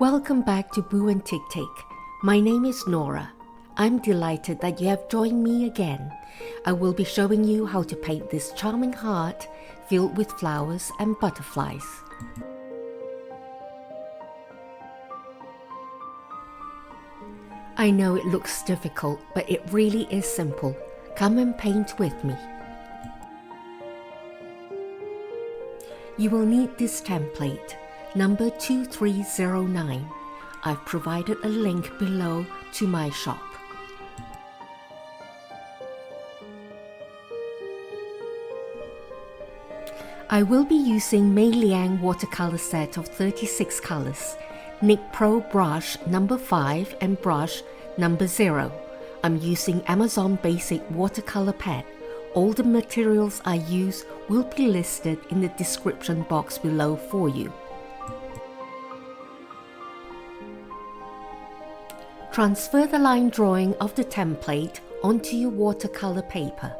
Welcome back to Boo&Tictic. My name is Nora. I'm delighted that you have joined me again. I will be showing you how to paint this charming heart filled with flowers and butterflies. I know it looks difficult, but it really is simple. Come and paint with me. You will need this template, number 2309. I've provided a link below to my shop. I will be using Mei Liang Watercolor Set of 36 colors, NicPro brush number 5 and brush number 0. I'm using Amazon Basic watercolor pen. All the materials I use will be listed in the description box below for you. Transfer the line drawing of the template onto your watercolor paper.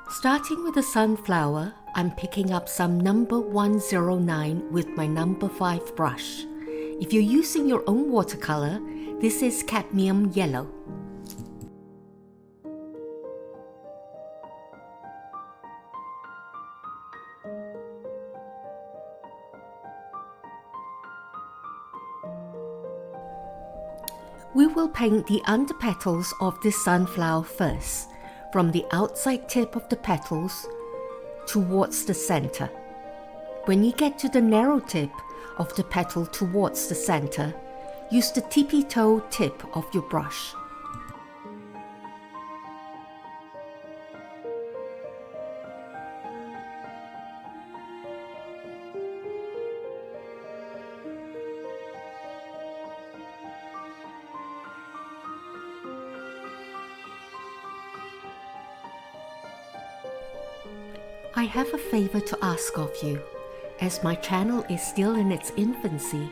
Starting with the sunflower, I'm picking up some number 109 with my number 5 brush. If you're using your own watercolor, this is cadmium yellow. We will paint the underpetals of this sunflower first, from the outside tip of the petals towards the center. When you get to the narrow tip of the petal towards the center, use the tippy-toe tip of your brush. I have a favor to ask of you. As my channel is still in its infancy,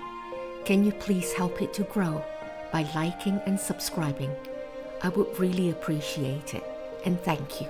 can you please help it to grow by liking and subscribing? I would really appreciate it, and thank you.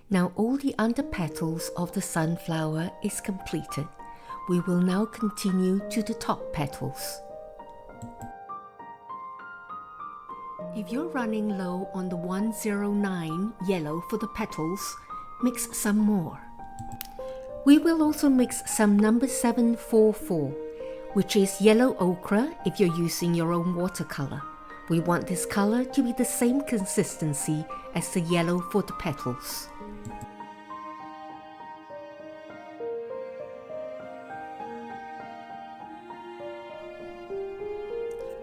Now all the underpetals of the sunflower is completed. We will now continue to the top petals. If you're running low on the 109 yellow for the petals, mix some more. We will also mix some number 744, which is yellow ochre if you're using your own watercolor. We want this color to be the same consistency as the yellow for the petals.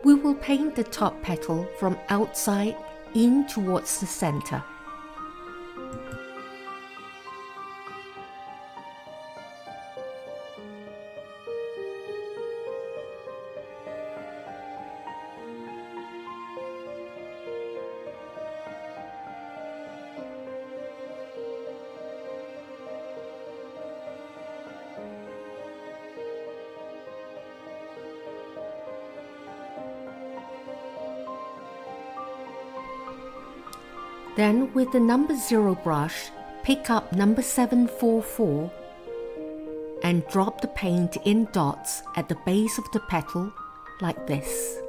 We will paint the top petal from outside in towards the center. Then with the number 0 brush, pick up number 744 and drop the paint in dots at the base of the petal like this.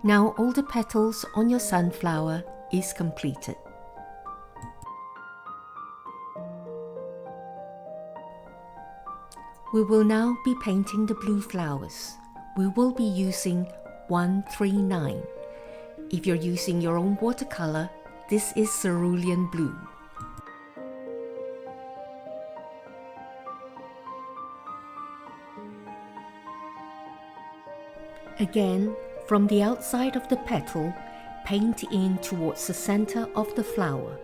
Now all the petals on your sunflower is completed. We will now be painting the blue flowers. We will be using 139. If you're using your own watercolor, this is cerulean blue. Again, from the outside of the petal, paint in towards the center of the flower.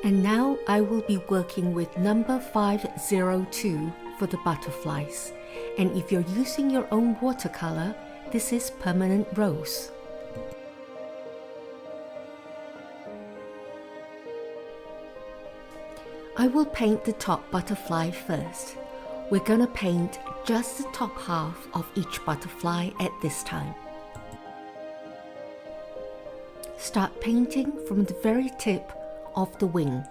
And now I will be working with number 502 for the butterflies. And if you're using your own watercolor, this is permanent rose. I will paint the top butterfly first. We're gonna paint just the top half of each butterfly at this time. Start painting from the very tip of the wing.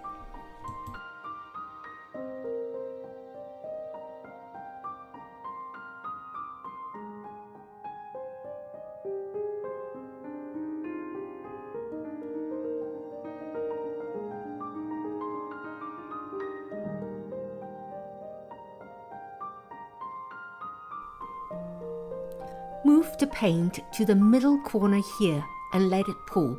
Move the paint to the middle corner here and let it pool.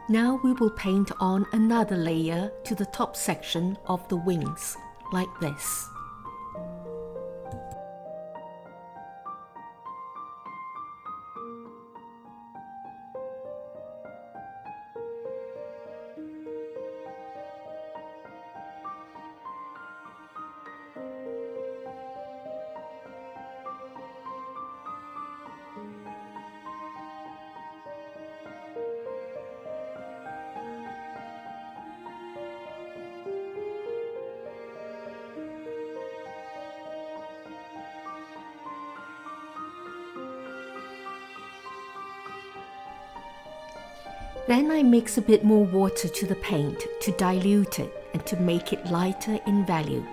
Now we will paint on another layer to the top section of the wings, like this. Then I mix a bit more water to the paint to dilute it and to make it lighter in value.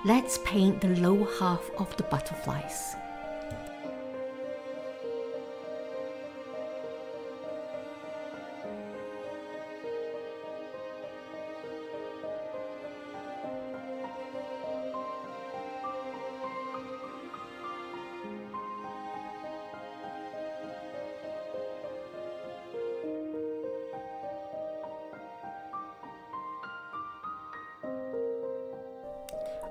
Let's paint the lower half of the butterflies.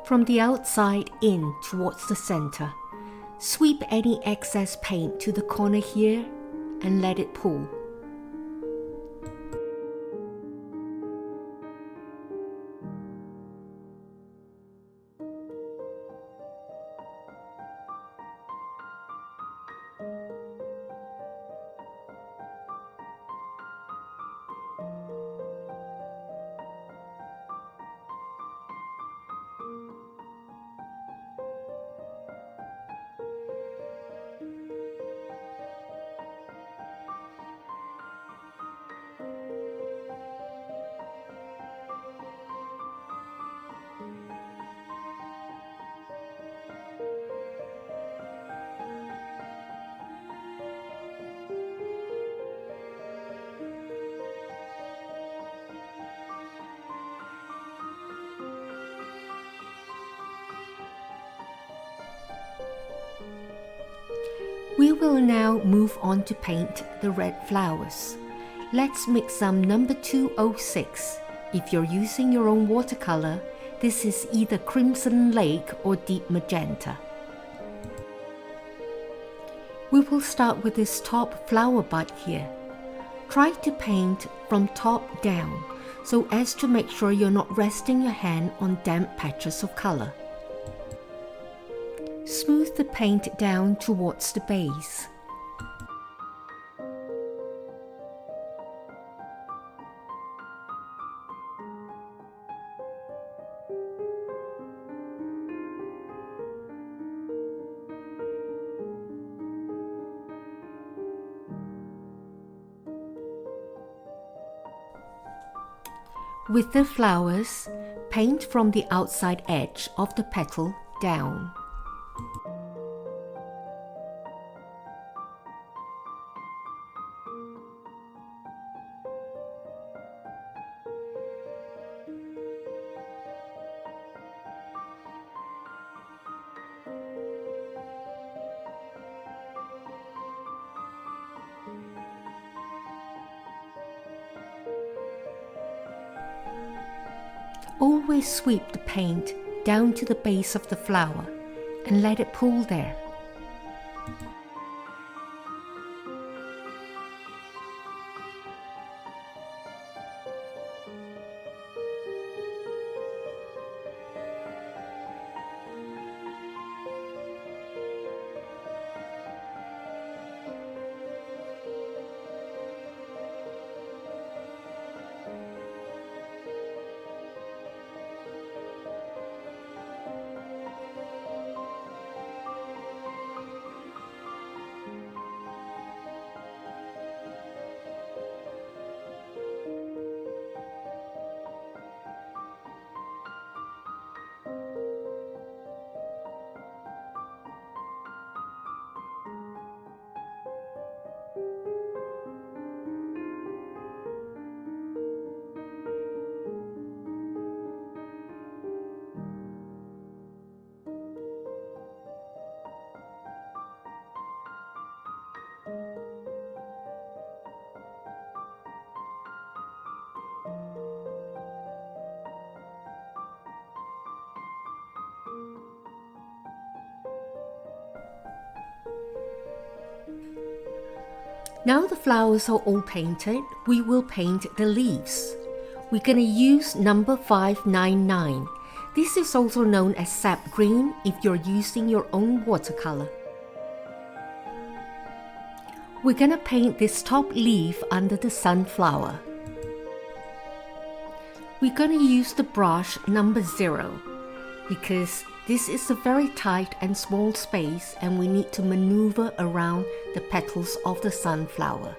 from the outside in towards the center. Sweep any excess paint to the corner here and let it pool. We will now move on to paint the red flowers. Let's mix some number 206. If you're using your own watercolor, this is either Crimson Lake or Deep Magenta. We will start with this top flower bud here. Try to paint from top down so as to make sure you're not resting your hand on damp patches of color. Smooth the paint down towards the base. With the flowers, paint from the outside edge of the petal down. Always sweep the paint down to the base of the flower and let it pool there. Now the flowers are all painted, we will paint the leaves. We're going to use number 599. This is also known as sap green if you're using your own watercolor. We're going to paint this top leaf under the sunflower. We're going to use the brush number 0 because this is a very tight and small space and we need to maneuver around the petals of the sunflower.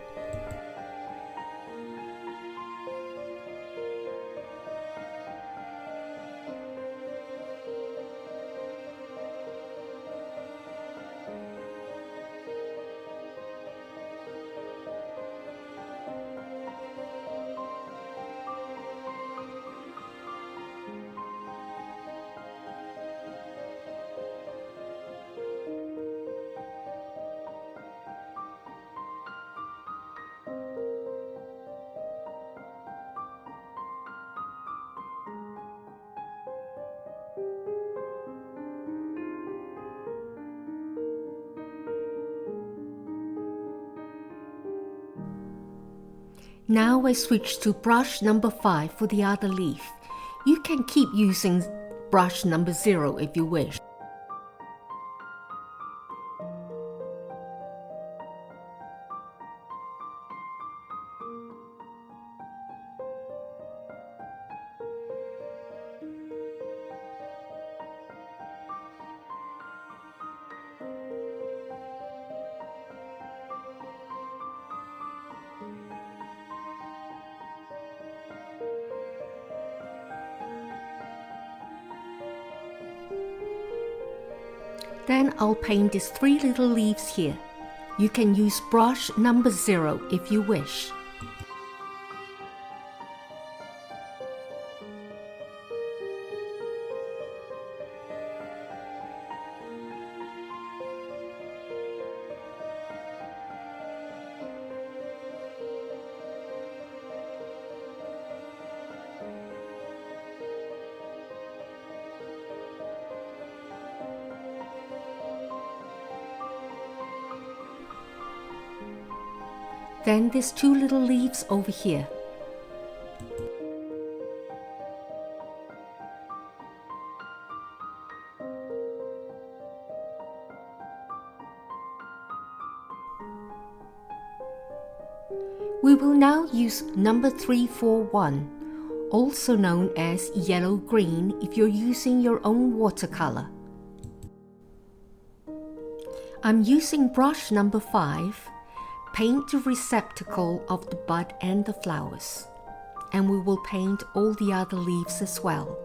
Now I switch to brush number 5 for the other leaf. You can keep using brush number 0 if you wish. Then I'll paint these 3 little leaves here. You can use brush number 0 if you wish. Then these 2 little leaves over here. We will now use number 341, also known as yellow-green if you're using your own watercolor. I'm using brush number 5. Paint the receptacle of the bud and the flowers, and we will paint all the other leaves as well.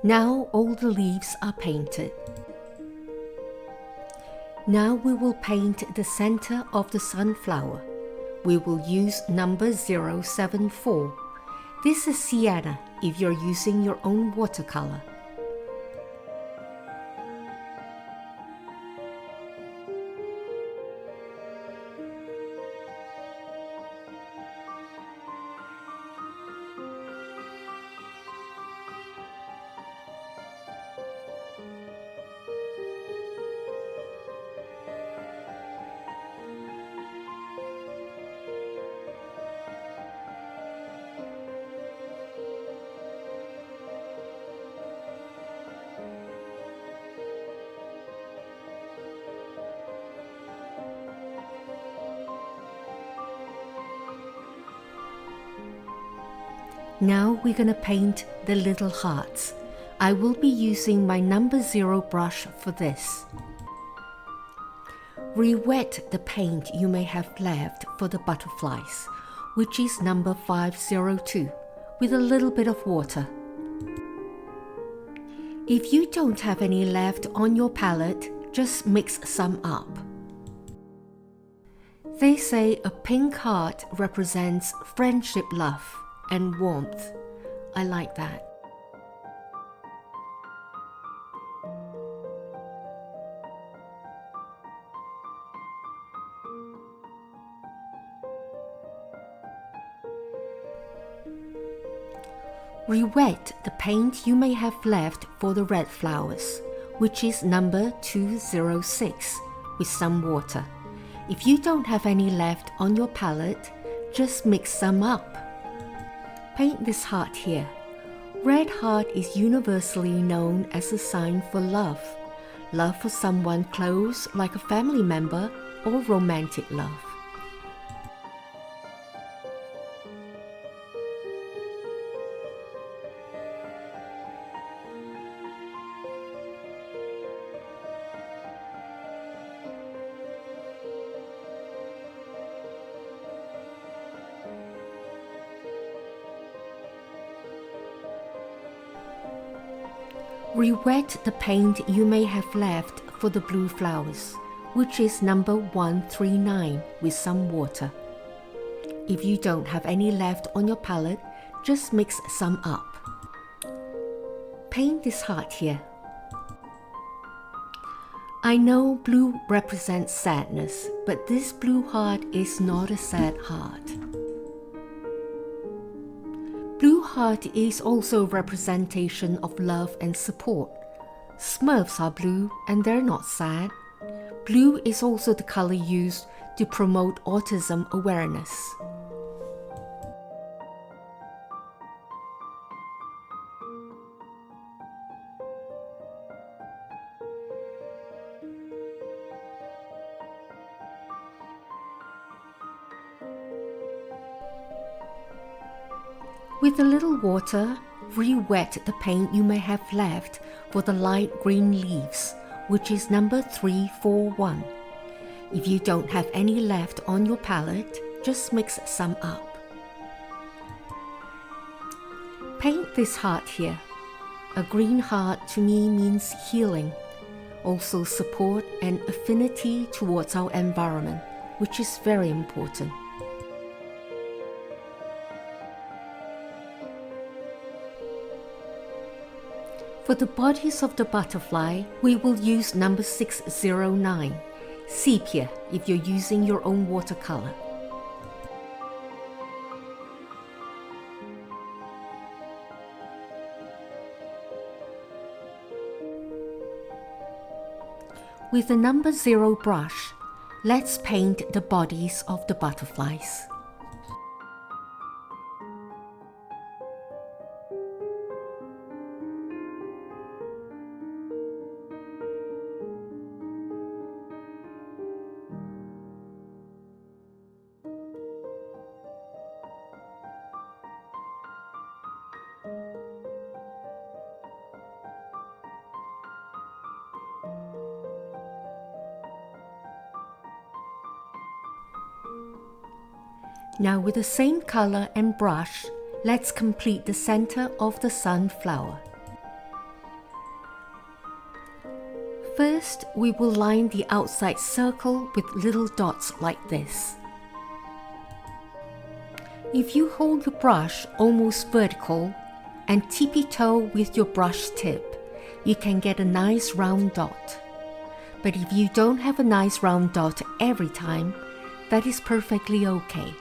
Now all the leaves are painted. Now we will paint the center of the sunflower. We will use number 074. This is sienna if you're using your own watercolor. Now we're gonna paint the little hearts. I will be using my number 0 brush for this. Re-wet the paint you may have left for the butterflies, which is number 502, with a little bit of water. If you don't have any left on your palette, just mix some up. They say a pink heart represents friendship, love, and warmth. I like that. Re-wet the paint you may have left for the red flowers, which is number 206, with some water. If you don't have any left on your palette, just mix some up. Paint this heart here. Red heart is universally known as a sign for love. Love for someone close like a family member or romantic love. Re-wet the paint you may have left for the blue flowers, which is number 139, with some water. If you don't have any left on your palette, just mix some up. Paint this heart here. I know blue represents sadness, but this blue heart is not a sad heart. Blue heart is also a representation of love and support. Smurfs are blue and they're not sad. Blue is also the color used to promote autism awareness. With a little water, re-wet the paint you may have left for the light green leaves, which is number 341. If you don't have any left on your palette, just mix some up. Paint this heart here. A green heart to me means healing, also support and affinity towards our environment, which is very important. For the bodies of the butterfly, we will use number 609, sepia if you're using your own watercolor. With the number 0 brush, let's paint the bodies of the butterflies. Now with the same color and brush, let's complete the center of the sunflower. First, we will line the outside circle with little dots like this. If you hold your brush almost vertical and tippy-toe with your brush tip, you can get a nice round dot. But if you don't have a nice round dot every time, that is perfectly okay.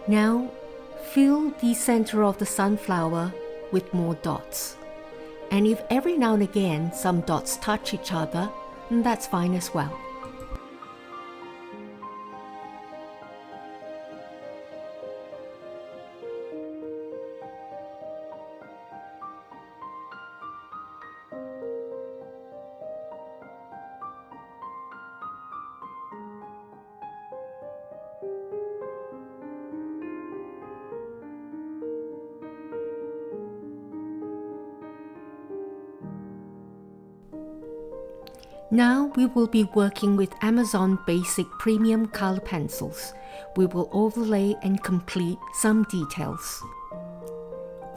Now, fill the center of the sunflower with more dots. And if every now and again some dots touch each other, that's fine as well. Now we will be working with Amazon Basic Premium Color Pencils. We will overlay and complete some details.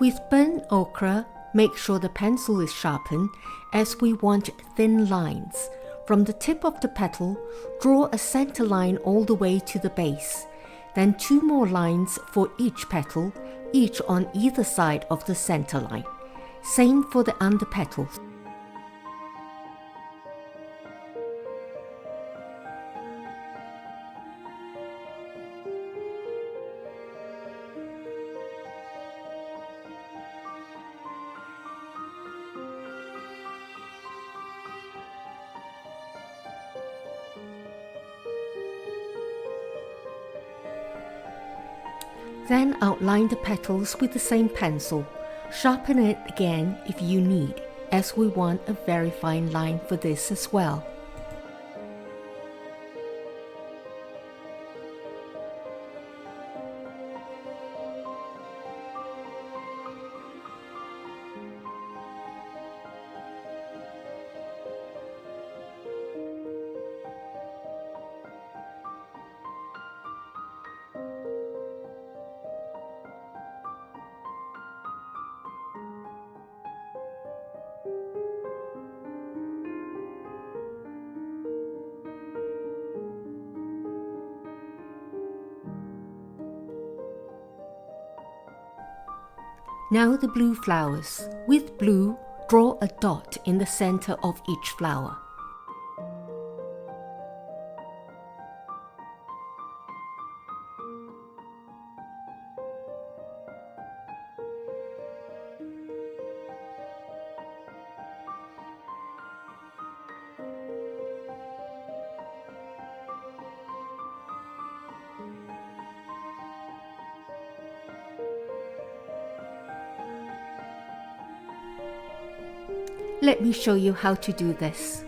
With burnt ochre, Make sure the pencil is sharpened as we want thin lines. From the tip of the petal, draw a center line all the way to the base. Then 2 more lines for each petal, each on either side of the center line. Same for the under petals. Then outline the petals with the same pencil. Sharpen it again if you need, as we want a very fine line for this as well. Now the blue flowers. With blue, draw a dot in the center of each flower. Let me show you how to do this.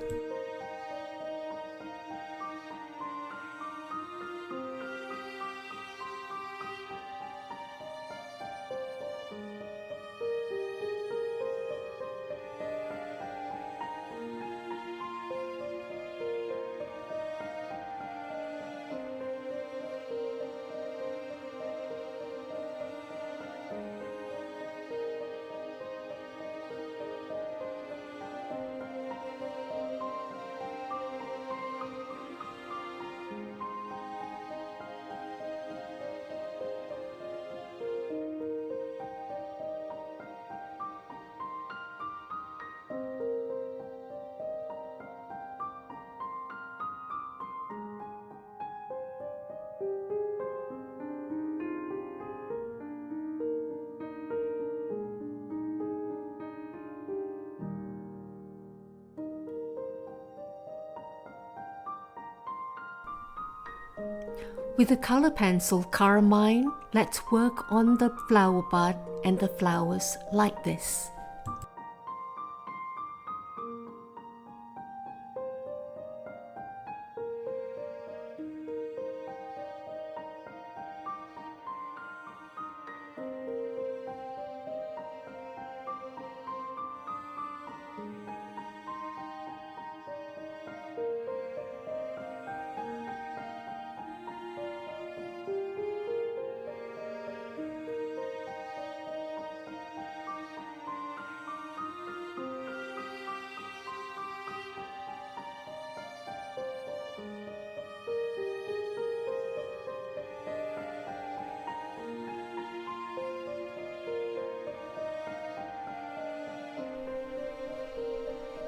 With the color pencil Carmine, let's work on the flower bud and the flowers like this.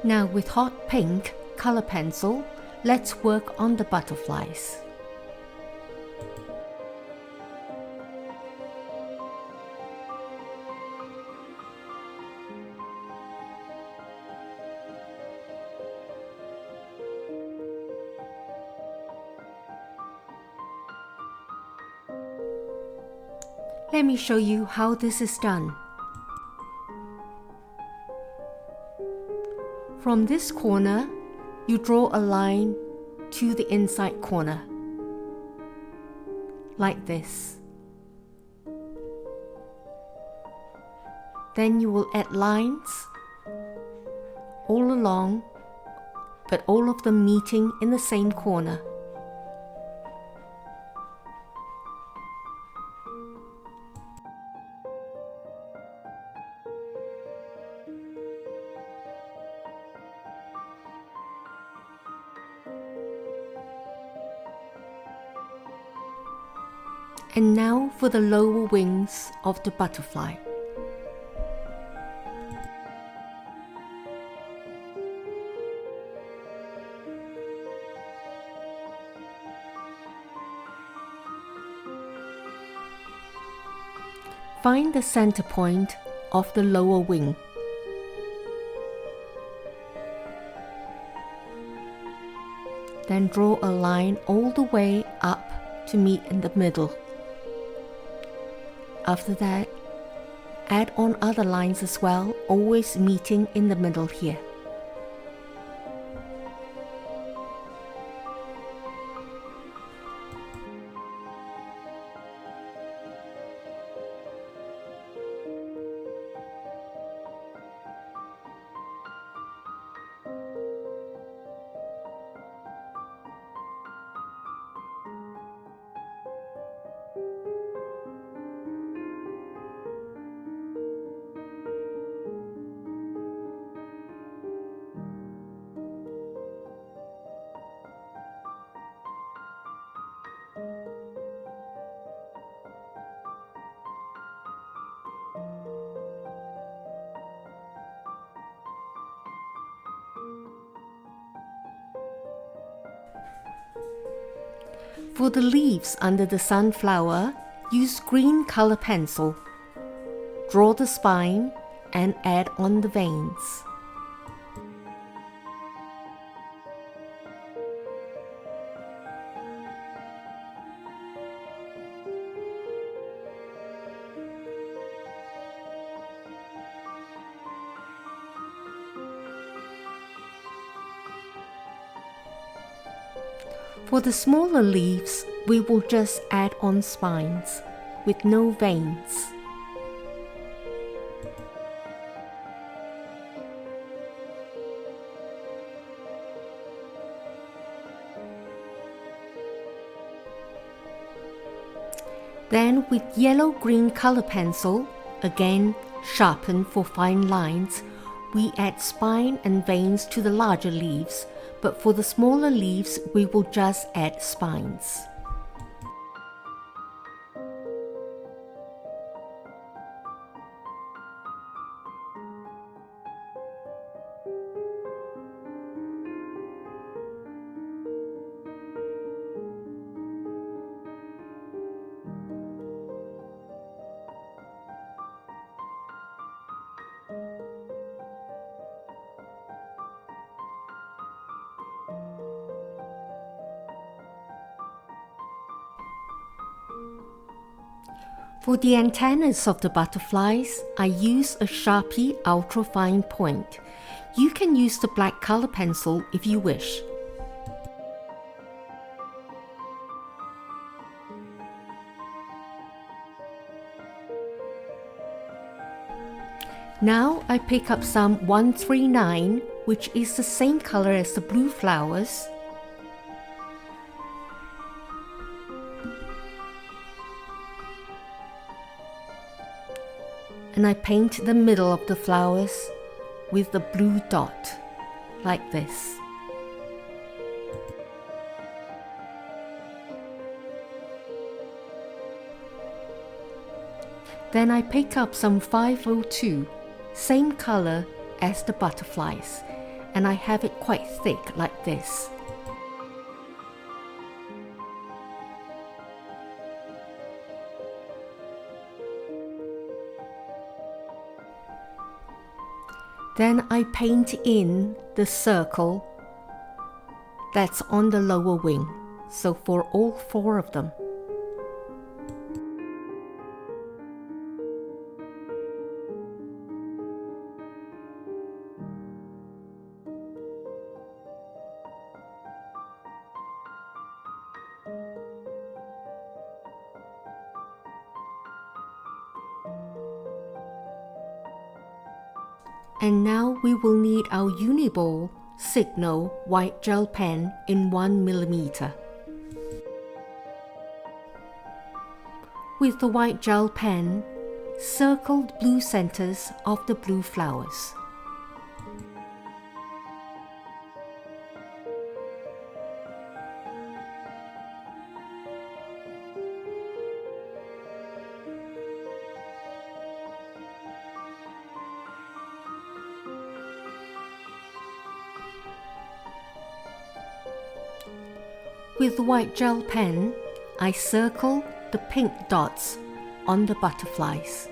Now with hot pink color pencil, let's work on the butterflies. Let me show you how this is done. From this corner, you draw a line to the inside corner, like this. Then you will add lines all along, but all of them meeting in the same corner. And now for the lower wings of the butterfly. Find the center point of the lower wing. Then draw a line all the way up to meet in the middle. After that, add on other lines as well, always meeting in the middle here. For the leaves under the sunflower, use green color pencil. Draw the spine and add on the veins. For the smaller leaves, we will just add on spines with no veins. Then with yellow-green color pencil, again sharpen for fine lines, we add spine and veins to the larger leaves, but for the smaller leaves, we will just add spines. For the antennas of the butterflies, I use a Sharpie ultra-fine point. You can use the black color pencil if you wish. Now I pick up some 139, which is the same color as the blue flowers. And I paint the middle of the flowers with the blue dot, like this. Then I pick up some 502, same color as the butterflies, and I have it quite thick like this. Then I paint in the circle that's on the lower wing, so for all 4 of them. And now we will need our Uni-Ball Signo white gel pen in 1mm. With the white gel pen, circle the blue centers of the blue flowers. With the white gel pen, I circle the pink dots on the butterflies.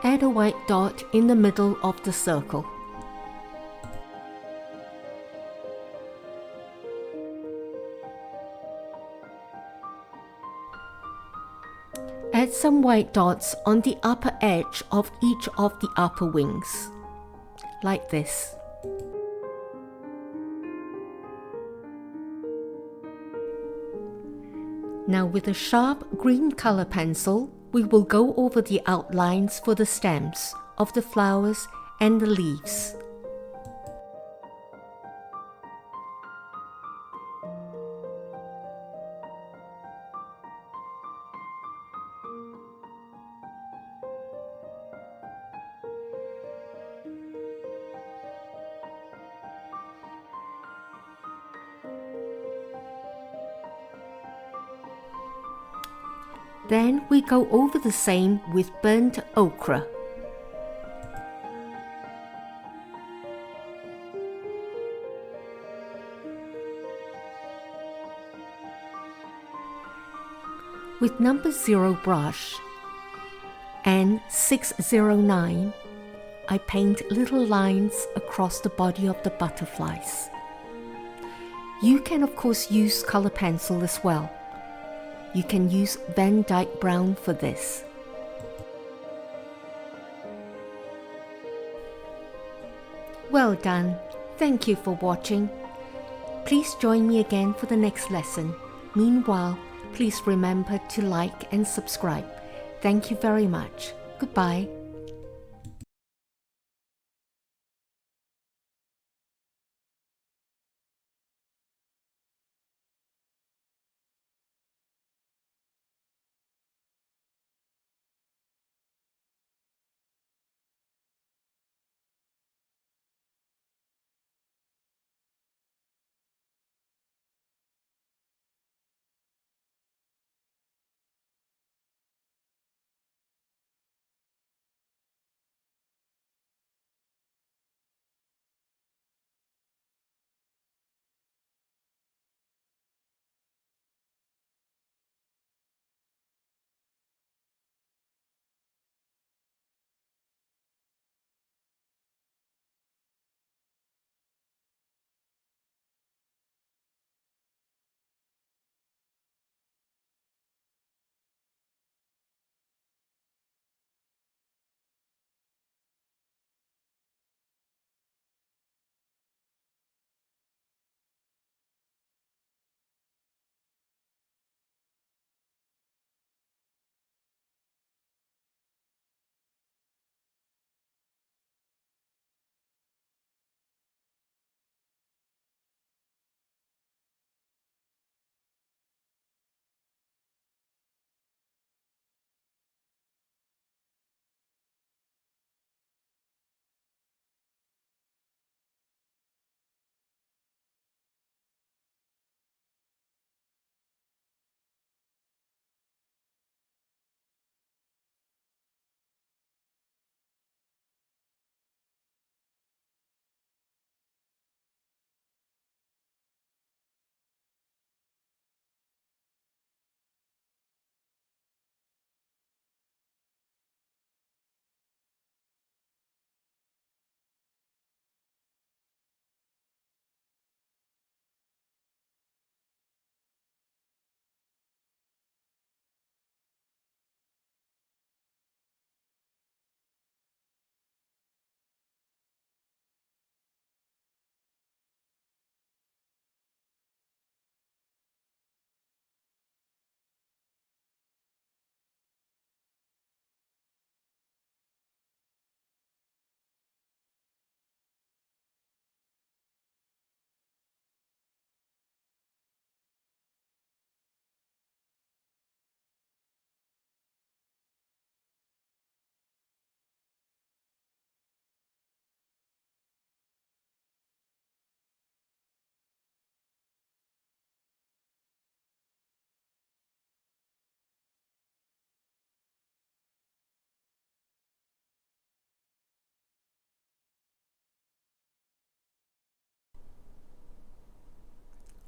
Add a white dot in the middle of the circle. Add some white dots on the upper edge of each of the upper wings, like this. Now with a sharp green color pencil, we will go over the outlines for the stems of the flowers and the leaves. Then we go over the same with burnt ochre. With number 0 brush and 609, I paint little lines across the body of the butterflies. You can of course use color pencil as well. You can use Van Dyke Brown for this. Well done. Thank you for watching. Please join me again for the next lesson. Meanwhile, please remember to like and subscribe. Thank you very much. Goodbye.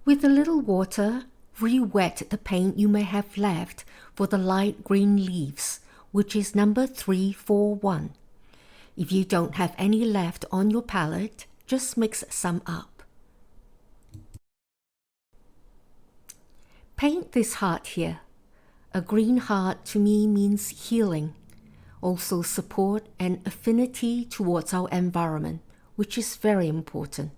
With a little water, re-wet the paint you may have left for the light green leaves, which is number 341. If you don't have any left on your palette, just mix some up. Paint this heart here. A green heart to me means healing, also support and affinity towards our environment, which is very important.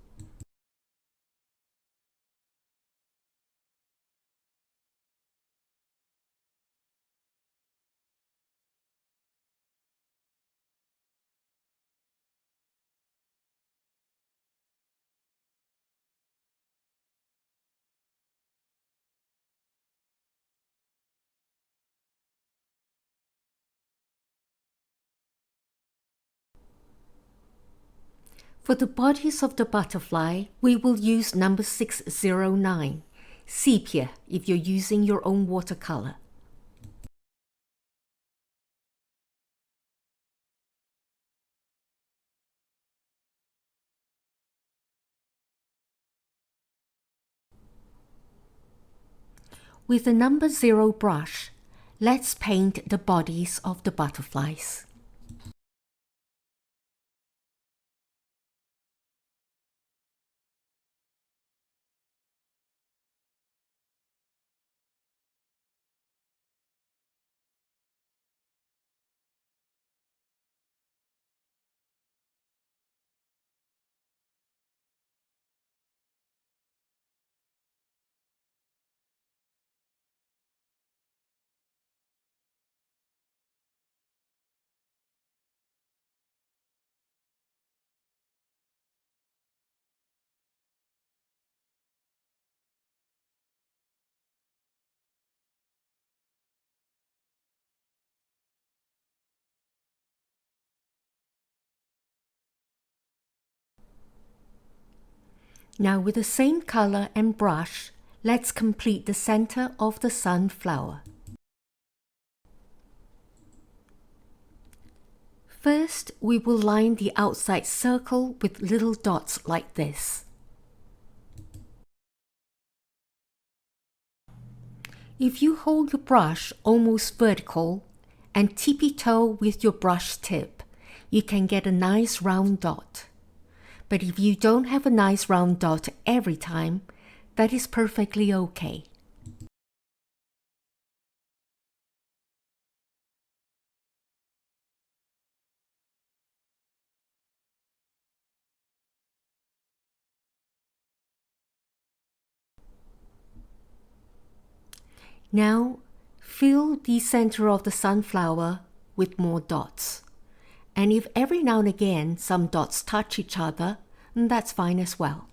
For the bodies of the butterfly, we will use number 609, sepia if you're using your own watercolor. With the number 0 brush, let's paint the bodies of the butterflies. Now with the same color and brush, let's complete the center of the sunflower. First, we will line the outside circle with little dots like this. If you hold your brush almost vertical and tippy-toe with your brush tip, you can get a nice round dot. But if you don't have a nice round dot every time, that is perfectly okay. Now, fill the center of the sunflower with more dots. And if every now and again some dots touch each other, that's fine as well.